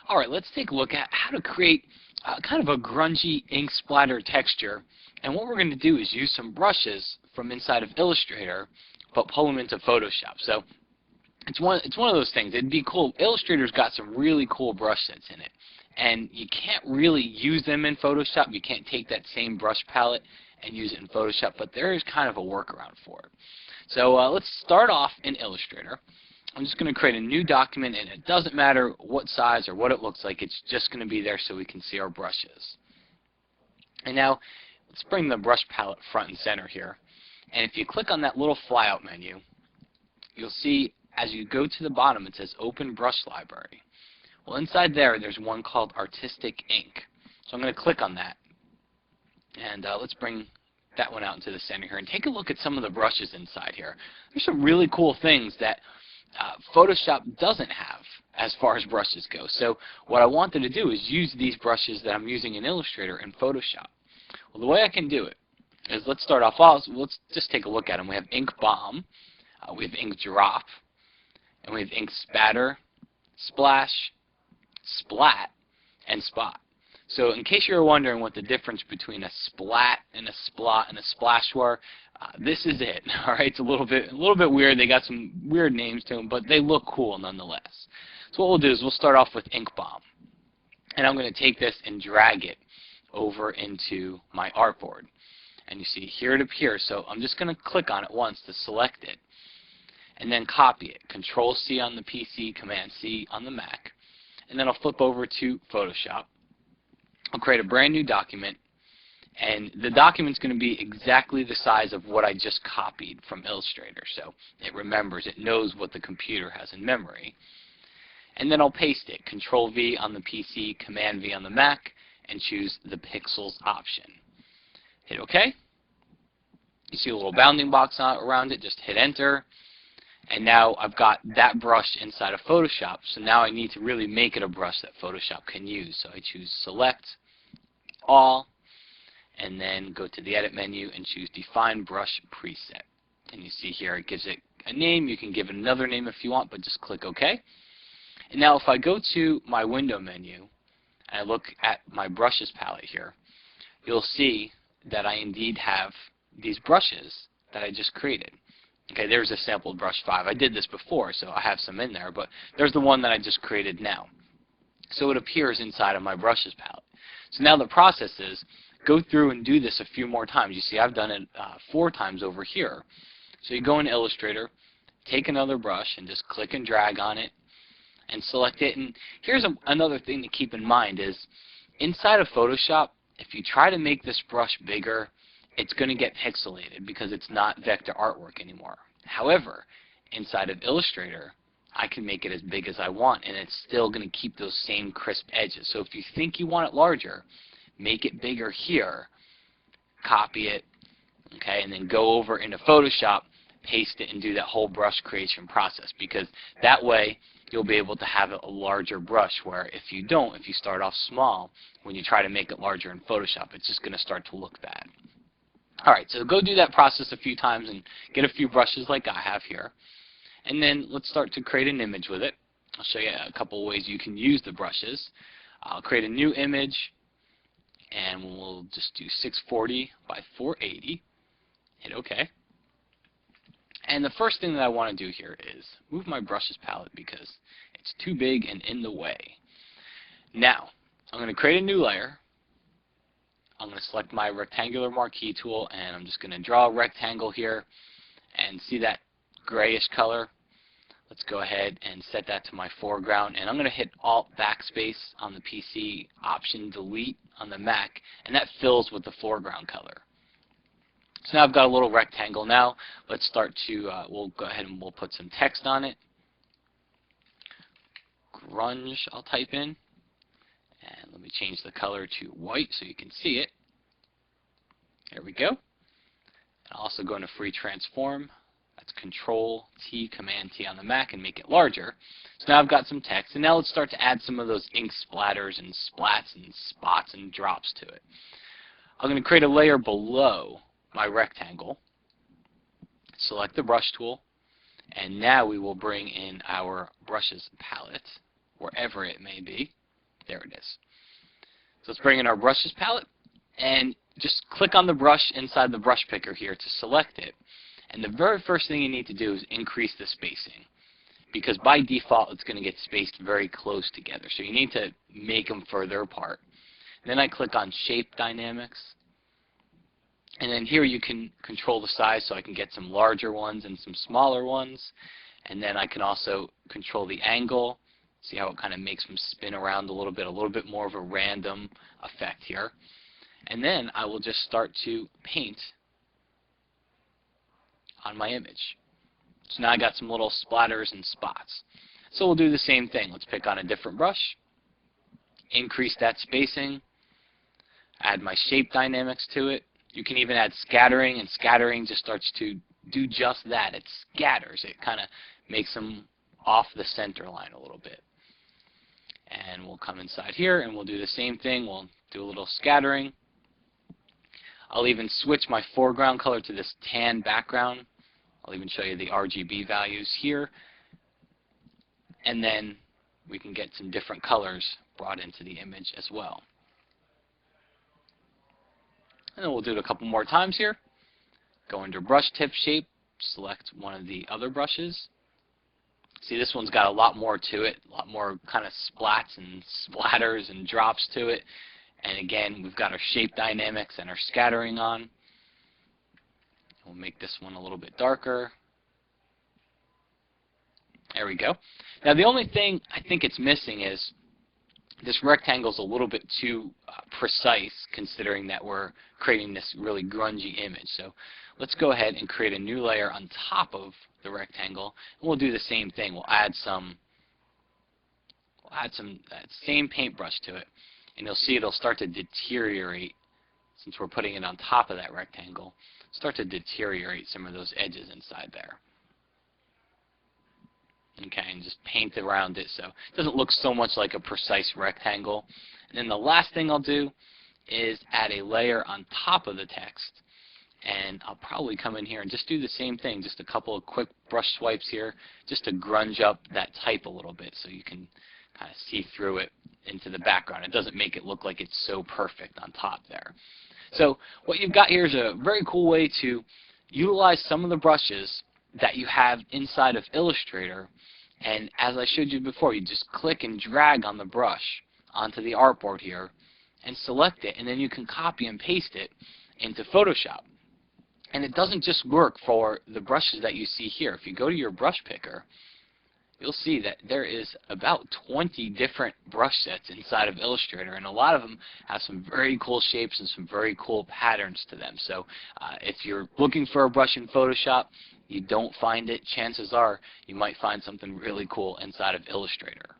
Alright, let's take a look at how to create kind of a grungy ink splatter texture. And what we're going to do is use some brushes from inside of Illustrator, but pull them into Photoshop. So it's one of those things. It'd be cool. Illustrator's got some really cool brush sets in it. And you can't really use them in Photoshop. You can't take that same brush palette and use it in Photoshop, but there is kind of a workaround for it. So let's start off in Illustrator. I'm just going to create a new document, and it doesn't matter what size or what it looks like. It's just going to be there so we can see our brushes. And now let's bring the brush palette front and center here. And if you click on that little flyout menu, you'll see as you go to the bottom it says Open Brush Library. Well, inside there's one called Artistic Ink. So I'm going to click on that. And let's bring that one out into the center here and take a look at some of the brushes inside here. There's some really cool things that Photoshop doesn't have as far as brushes go. So what I wanted to do is use these brushes that I'm using in Illustrator in Photoshop. Well, the way I can do it is let's start off. Let's just take a look at them. We have Ink Bomb, we have Ink Drop, and we have Ink Spatter, Splash, Splat, and Spot. So in case you're wondering what the difference between a splat and a splot and a splash were, this is it. All right, it's a little bit weird. They got some weird names to them, but they look cool nonetheless. So what we'll do is we'll start off with Ink Bomb, and I'm going to take this and drag it over into my artboard. And you see here it appears. So I'm just going to click on it once to select it, and then copy it. Control C on the PC, Command C on the Mac, and then I'll flip over to Photoshop. I'll create a brand new document, and the document's going to be exactly the size of what I just copied from Illustrator. So it remembers, it knows what the computer has in memory. And then I'll paste it. Control V on the PC, Command V on the Mac, and choose the Pixels option. Hit OK. You see a little bounding box around it. Just hit Enter. And now I've got that brush inside of Photoshop. So now I need to really make it a brush that Photoshop can use. So I choose Select, All, and then go to the Edit menu and choose Define Brush Preset. And you see here it gives it a name. You can give it another name if you want, but just click OK. And now if I go to my Window menu and I look at my Brushes palette here, you'll see that I indeed have these brushes that I just created. Okay, there's a sampled brush 5. I did this before, so I have some in there, but there's the one that I just created now. So it appears inside of my brushes palette. So now the process is go through and do this a few more times. You see I've done it 4 times over here. So you go in Illustrator, take another brush, and just click and drag on it and select it. And here's another thing to keep in mind is inside of Photoshop, if you try to make this brush bigger, it's going to get pixelated because it's not vector artwork anymore. However, inside of Illustrator, I can make it as big as I want, and it's still going to keep those same crisp edges. So if you think you want it larger, make it bigger here, copy it, okay, and then go over into Photoshop, paste it, and do that whole brush creation process, because that way you'll be able to have a larger brush, where if you don't, if you start off small, when you try to make it larger in Photoshop, it's just going to start to look bad. Alright, so go do that process a few times and get a few brushes like I have here. And then let's start to create an image with it. I'll show you a couple of ways you can use the brushes. I'll create a new image, and we'll just do 640 by 480. Hit OK. And the first thing that I want to do here is move my brushes palette because it's too big and in the way. Now, I'm going to create a new layer. I'm going to select my rectangular marquee tool, and I'm just going to draw a rectangle here, and see that grayish color. Let's go ahead and set that to my foreground, and I'm going to hit Alt Backspace on the PC, Option Delete on the Mac, and that fills with the foreground color. So now I've got a little rectangle. Now let's start to, we'll go ahead and we'll put some text on it. Grunge I'll type in. And let me change the color to white so you can see it. There we go. I'll also go into Free Transform. That's Control T, Command T on the Mac, and make it larger. So now I've got some text, and now let's start to add some of those ink splatters and splats and spots and drops to it. I'm going to create a layer below my rectangle. Select the brush tool, and now we will bring in our brushes palette, wherever it may be. There it is. So let's bring in our brushes palette and just click on the brush inside the brush picker here to select it. And the very first thing you need to do is increase the spacing, because by default it's going to get spaced very close together. So you need to make them further apart. And then I click on Shape Dynamics. And then here you can control the size, so I can get some larger ones and some smaller ones. And then I can also control the angle. See how it kind of makes them spin around a little bit more of a random effect here. And then I will just start to paint on my image. So now I got some little splatters and spots. So we'll do the same thing. Let's pick on a different brush, increase that spacing, add my shape dynamics to it. You can even add scattering, and scattering just starts to do just that. It scatters. It kind of makes them off the center line a little bit. And we'll come inside here and we'll do the same thing. We'll do a little scattering. I'll even switch my foreground color to this tan background. I'll even show you the RGB values here. And then we can get some different colors brought into the image as well. And then we'll do it a couple more times here. Go under brush tip shape, select one of the other brushes. See, this one's got a lot more to it, a lot more kind of splats and splatters and drops to it. And again, we've got our shape dynamics and our scattering on. We'll make this one a little bit darker. There we go. Now the only thing I think it's missing is this rectangle is a little bit too precise, considering that we're creating this really grungy image. So let's go ahead and create a new layer on top of the rectangle, and we'll do the same thing. We'll add that same paintbrush to it, and you'll see it'll start to deteriorate since we're putting it on top of that rectangle. Start to deteriorate some of those edges inside there. Okay, and just paint around it so it doesn't look so much like a precise rectangle. And then the last thing I'll do is add a layer on top of the text. And I'll probably come in here and just do the same thing, just a couple of quick brush swipes here, just to grunge up that type a little bit so you can kind of see through it into the background. It doesn't make it look like it's so perfect on top there. So what you've got here is a very cool way to utilize some of the brushes that you have inside of Illustrator. And as I showed you before, you just click and drag on the brush onto the artboard here and select it, and then you can copy and paste it into Photoshop. And it doesn't just work for the brushes that you see here. If you go to your brush picker, you'll see that there is about 20 different brush sets inside of Illustrator, and a lot of them have some very cool shapes and some very cool patterns to them. So if you're looking for a brush in Photoshop, you don't find it, chances are you might find something really cool inside of Illustrator.